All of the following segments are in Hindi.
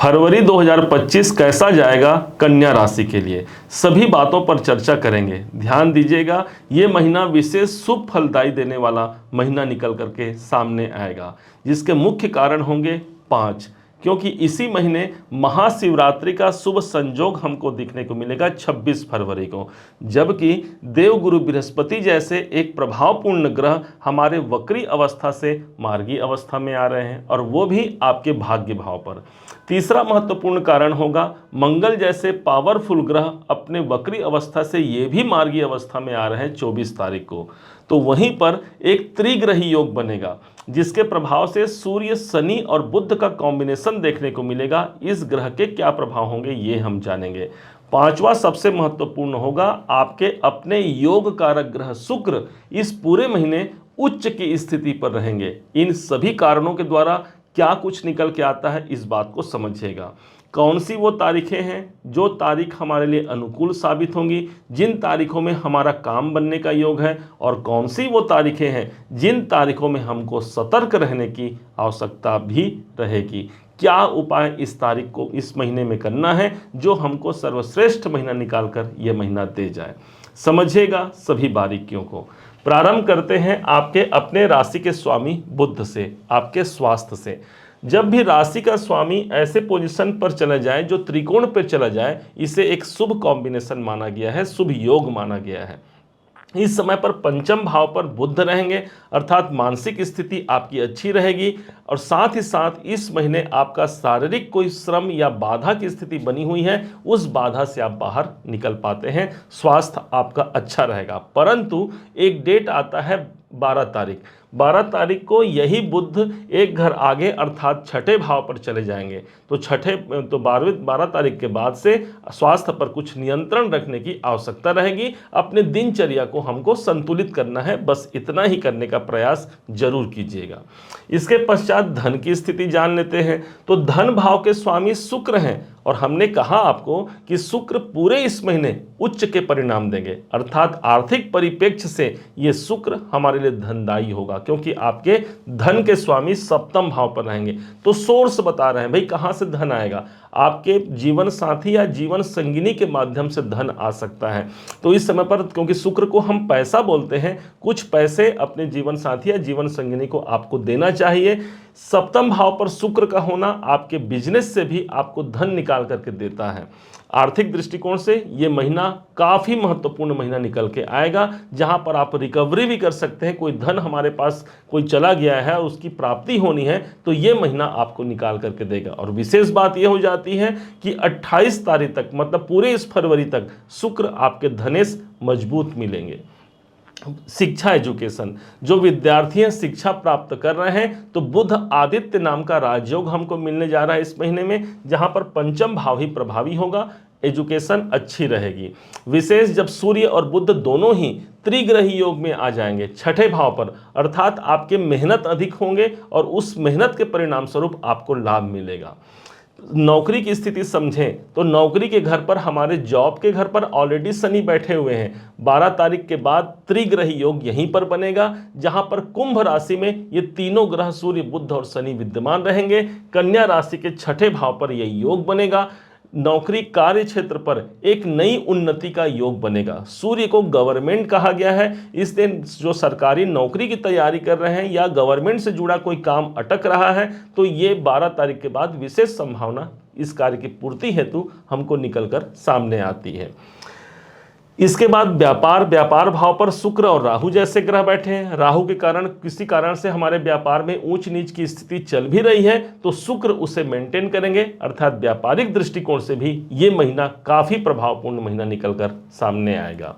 फरवरी 2025 कैसा जाएगा कन्या राशि के लिए, सभी बातों पर चर्चा करेंगे। ध्यान दीजिएगा, ये महीना विशेष शुभ फलदायी देने वाला महीना निकल करके सामने आएगा, जिसके मुख्य कारण होंगे 5, क्योंकि इसी महीने महाशिवरात्रि का शुभ संयोग हमको देखने को मिलेगा 26 फरवरी को, जबकि देवगुरु बृहस्पति जैसे एक प्रभावपूर्ण ग्रह हमारे वक्री अवस्था से मार्गी अवस्था में आ रहे हैं, और वो भी आपके भाग्य भाव पर। तीसरा महत्वपूर्ण कारण होगा मंगल जैसे पावरफुल ग्रह अपने वक्री अवस्था से ये भी मार्गी अवस्था में आ रहे हैं 24 तारीख को। तो वहीं पर एक त्रिग्रही योग बनेगा, जिसके प्रभाव से सूर्य, शनि और बुध का कॉम्बिनेशन देखने को मिलेगा। इस ग्रह के क्या प्रभाव होंगे ये हम जानेंगे। पांचवा सबसे महत्वपूर्ण होगा, आपके अपने योग कारक ग्रह शुक्र इस पूरे महीने उच्च की स्थिति पर रहेंगे। इन सभी कारणों के द्वारा क्या कुछ निकल के आता है, इस बात को समझिएगा। कौन सी वो तारीखें हैं जो तारीख हमारे लिए अनुकूल साबित होंगी, जिन तारीखों में हमारा काम बनने का योग है, और कौन सी वो तारीखें हैं जिन तारीखों में हमको सतर्क रहने की आवश्यकता भी रहेगी। क्या उपाय इस तारीख को, इस महीने में करना है जो हमको सर्वश्रेष्ठ महीना निकालकर यह महीना दे जाए, समझिएगा सभी बारीकियों को। प्रारंभ करते हैं आपके अपने राशि के स्वामी बुध से, आपके स्वास्थ्य से। जब भी राशि का स्वामी ऐसे पोजीशन पर चला जाए जो त्रिकोण पर चला जाए, इसे एक शुभ कॉम्बिनेशन माना गया है, शुभ योग माना गया है। इस समय पर पंचम भाव पर बुध रहेंगे, अर्थात मानसिक स्थिति आपकी अच्छी रहेगी, और साथ ही साथ इस महीने आपका शारीरिक कोई श्रम या बाधा की स्थिति बनी हुई है, उस बाधा से आप बाहर निकल पाते हैं, स्वास्थ्य आपका अच्छा रहेगा। परंतु एक डेट आता है 12 तारीख को यही बुध एक घर आगे अर्थात छठे भाव पर चले जाएंगे। तो 12 तारीख के बाद से स्वास्थ्य पर कुछ नियंत्रण रखने की आवश्यकता रहेगी। अपने दिनचर्या को हमको संतुलित करना है, बस इतना ही करने का प्रयास जरूर कीजिएगा। इसके पश्चात धन की स्थिति जान लेते हैं। तो धन भाव के स्वामी शुक्र हैं, और हमने कहा आपको कि शुक्र पूरे इस महीने उच्च के परिणाम देंगे, अर्थात आर्थिक परिप्रेक्ष्य से ये शुक्र हमारे लिए धनदायी होगा, क्योंकि आपके धन के स्वामी सप्तम भाव पर रहेंगे। तो सोर्स बता रहे हैं भाई कहां से धन आएगा, आपके जीवन साथी या जीवन संगिनी के माध्यम से धन आ सकता है। तो इस समय पर क्योंकि शुक्र को हम पैसा बोलते हैं, कुछ पैसे अपने जीवन साथी या जीवन संगिनी को आपको देना चाहिए। सप्तम भाव पर शुक्र का होना आपके बिजनेस से भी आपको धन निकाल करके देता है। आर्थिक दृष्टिकोण से ये महीना काफ़ी महत्वपूर्ण महीना निकल के आएगा, जहां पर आप रिकवरी भी कर सकते हैं। कोई धन हमारे पास कोई चला गया है, उसकी प्राप्ति होनी है, तो ये महीना आपको निकाल करके देगा। और विशेष बात यह हो जाती है कि 28 तारीख तक, मतलब पूरे इस फरवरी तक शुक्र आपके धनेश मजबूत मिलेंगे। शिक्षा, एजुकेशन, जो विद्यार्थी हैं शिक्षा प्राप्त कर रहे हैं, तो बुध आदित्य नाम का राजयोग हमको मिलने जा रहा है इस महीने में, जहां पर पंचम भाव ही प्रभावी होगा, एजुकेशन अच्छी रहेगी। विशेष जब सूर्य और बुध दोनों ही त्रिग्रही योग में आ जाएंगे छठे भाव पर, अर्थात आपके मेहनत अधिक होंगे और उस मेहनत के परिणाम स्वरूप आपको लाभ मिलेगा। नौकरी की स्थिति समझें तो नौकरी के घर पर, हमारे जॉब के घर पर ऑलरेडी शनि बैठे हुए हैं। 12 तारीख के बाद त्रिग्रही योग यहीं पर बनेगा, जहां पर कुंभ राशि में ये तीनों ग्रह सूर्य, बुध और शनि विद्यमान रहेंगे। कन्या राशि के छठे भाव पर यह योग बनेगा। नौकरी कार्य क्षेत्र पर एक नई उन्नति का योग बनेगा। सूर्य को गवर्नमेंट कहा गया है, इस दिन जो सरकारी नौकरी की तैयारी कर रहे हैं या गवर्नमेंट से जुड़ा कोई काम अटक रहा है, तो ये 12 तारीख के बाद विशेष संभावना इस कार्य की पूर्ति हेतु हमको निकलकर सामने आती है। इसके बाद व्यापार भाव पर शुक्र और राहु जैसे ग्रह बैठे हैं। राहु के कारण किसी कारण से हमारे व्यापार में ऊंच नीच की स्थिति चल भी रही है, तो शुक्र उसे मेंटेन करेंगे, अर्थात व्यापारिक दृष्टिकोण से भी ये महीना काफी प्रभावपूर्ण महीना निकलकर सामने आएगा।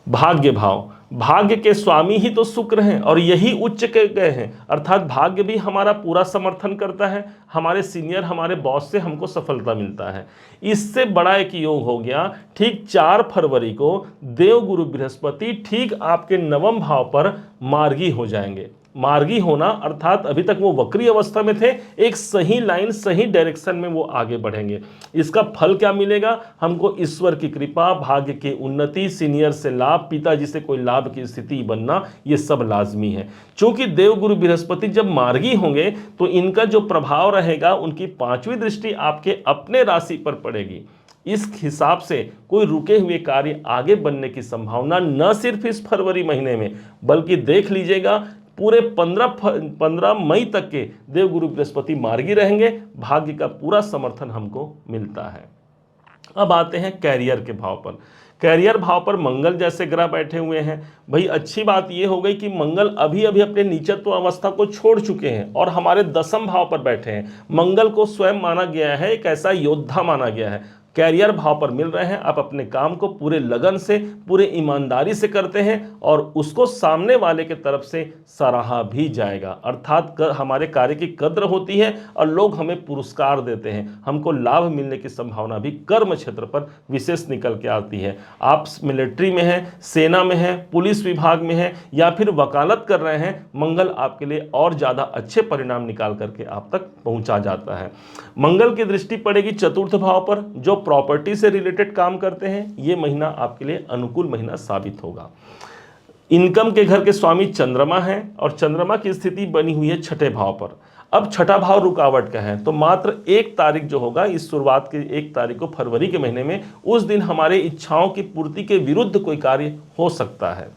भाग्य भाव, भाग्य के स्वामी ही तो शुक्र हैं और यही उच्च के गए हैं, अर्थात भाग्य भी हमारा पूरा समर्थन करता है। हमारे सीनियर, हमारे बॉस से हमको सफलता मिलता है। इससे बड़ा एक योग हो गया, ठीक 4 फरवरी को देवगुरु बृहस्पति ठीक आपके नवम भाव पर मार्गी हो जाएंगे। मार्गी होना अर्थात अभी तक वो वक्री अवस्था में थे, एक सही लाइन सही डायरेक्शन में वो आगे बढ़ेंगे। इसका फल क्या मिलेगा? हमको ईश्वर की कृपा, भाग्य की उन्नति, सीनियर से लाभ, पिताजी से कोई लाभ की स्थिति बनना, ये सब लाजमी है। क्योंकि देवगुरु बृहस्पति जब मार्गी होंगे तो इनका जो प्रभाव रहेगा, उनकी 5वीं दृष्टि आपके अपने राशि पर पड़ेगी। इस हिसाब से कोई रुके हुए कार्य आगे बढ़ने की संभावना न सिर्फ इस फरवरी महीने में, बल्कि देख लीजिएगा पूरे 15 मई तक के देवगुरु बृहस्पति मार्गी रहेंगे। भाग्य का पूरा समर्थन हमको मिलता है। अब आते हैं कैरियर के भाव पर। कैरियर भाव पर मंगल जैसे ग्रह बैठे हुए हैं। भाई अच्छी बात यह हो गई कि मंगल अभी अभी अपने नीचत्व अवस्था को छोड़ चुके हैं और हमारे 10वें भाव पर बैठे हैं। मंगल को स्वयं माना गया है, एक ऐसा योद्धा माना गया है। कैरियर भाव पर मिल रहे हैं, आप अपने काम को पूरे लगन से, पूरे ईमानदारी से करते हैं और उसको सामने वाले के तरफ से सराहा भी जाएगा, अर्थात हमारे कार्य की कद्र होती है और लोग हमें पुरस्कार देते हैं। हमको लाभ मिलने की संभावना भी कर्म क्षेत्र पर विशेष निकल के आती है। आप मिलिट्री में हैं, सेना में हैं, पुलिस विभाग में हैं या फिर वकालत कर रहे हैं, मंगल आपके लिए और ज़्यादा अच्छे परिणाम निकाल करके आप तक पहुँचा जाता है। मंगल की दृष्टि पड़ेगी 4th भाव पर। जो प्रॉपर्टी से रिलेटेड काम करते हैं, ये महीना आपके लिए अनुकूल महीना साबित होगा। इनकम के घर के स्वामी चंद्रमा हैं और चंद्रमा की स्थिति बनी हुई है 6ठे भाव पर। अब 6ठा भाव रुकावट का है, तो मात्र 1 तारीख जो होगा, इस शुरुआत के 1 तारीख को फरवरी के महीने में, उस दिन हमारे इच्छाओं की पूर्ति के विरुद्ध कोई कार्य हो सकता है।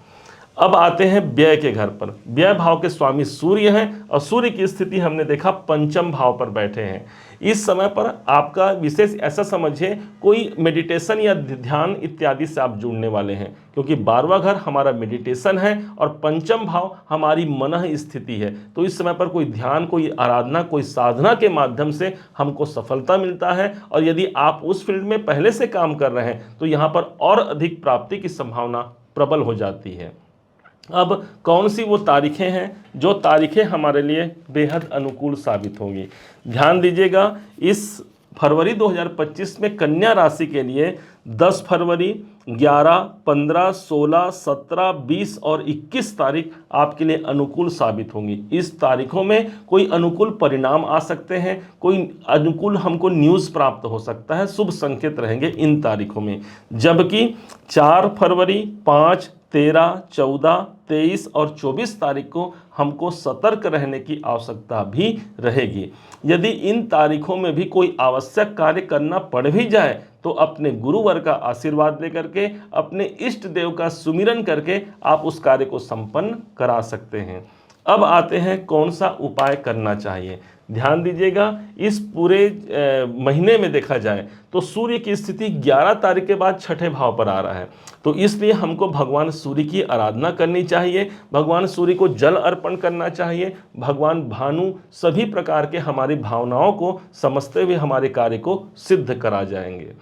अब आते हैं व्यय के घर पर। व्यय भाव के स्वामी सूर्य हैं और सूर्य की स्थिति हमने देखा 5म भाव पर बैठे हैं। इस समय पर आपका विशेष ऐसा समझिए कोई मेडिटेशन या ध्यान इत्यादि से आप जुड़ने वाले हैं, क्योंकि 12वां घर हमारा मेडिटेशन है और 5म भाव हमारी मन स्थिति है। तो इस समय पर कोई ध्यान, कोई आराधना, कोई साधना के माध्यम से हमको सफलता मिलता है और यदि आप उस फील्ड में पहले से काम कर रहे हैं तो यहाँ पर और अधिक प्राप्ति की संभावना प्रबल हो जाती है। अब कौन सी वो तारीखें हैं जो तारीखें हमारे लिए बेहद अनुकूल साबित होंगी? ध्यान दीजिएगा, इस फरवरी 2025 में कन्या राशि के लिए 10 फरवरी, 11, 15, 16, 17, 20 और 21 तारीख आपके लिए अनुकूल साबित होंगी। इस तारीखों में कोई अनुकूल परिणाम आ सकते हैं, कोई अनुकूल हमको न्यूज़ प्राप्त हो सकता है, शुभ संकेत रहेंगे इन तारीखों में। जबकि 4 फरवरी, 5, 13, 14, 23 और 24 तारीख को हमको सतर्क रहने की आवश्यकता भी रहेगी। यदि इन तारीखों में भी कोई आवश्यक कार्य करना पड़ भी जाए तो अपने गुरुवर का आशीर्वाद लेकर के, अपने इष्ट देव का सुमिरन करके आप उस कार्य को संपन्न करा सकते हैं। अब आते हैं कौन सा उपाय करना चाहिए। ध्यान दीजिएगा, इस पूरे महीने में देखा जाए तो सूर्य की स्थिति 11 तारीख के बाद 6ठे भाव पर आ रहा है, तो इसलिए हमको भगवान सूर्य की आराधना करनी चाहिए, भगवान सूर्य को जल अर्पण करना चाहिए। भगवान भानु सभी प्रकार के हमारी भावनाओं को समझते हुए हमारे कार्य को सिद्ध करा जाएंगे।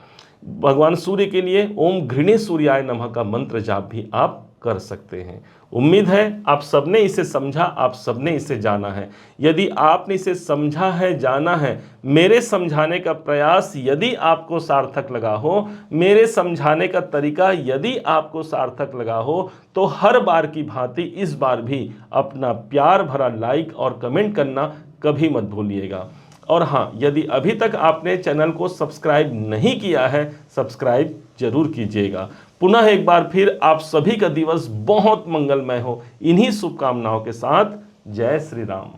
भगवान सूर्य के लिए ओम घृणे सूर्याय नमः का मंत्र जाप भी आप कर सकते हैं। उम्मीद है आप सबने इसे समझा, आप सबने इसे जाना है। यदि आपने इसे समझा है, जाना है, मेरे समझाने का प्रयास यदि आपको सार्थक लगा हो, मेरे समझाने का तरीका यदि आपको सार्थक लगा हो, तो हर बार की भांति इस बार भी अपना प्यार भरा लाइक और कमेंट करना कभी मत भूलिएगा। और हाँ, यदि अभी तक आपने चैनल को सब्सक्राइब नहीं किया है, सब्सक्राइब जरूर कीजिएगा। पुनः एक बार फिर आप सभी का दिवस बहुत मंगलमय हो, इन्हीं शुभकामनाओं के साथ जय श्री राम।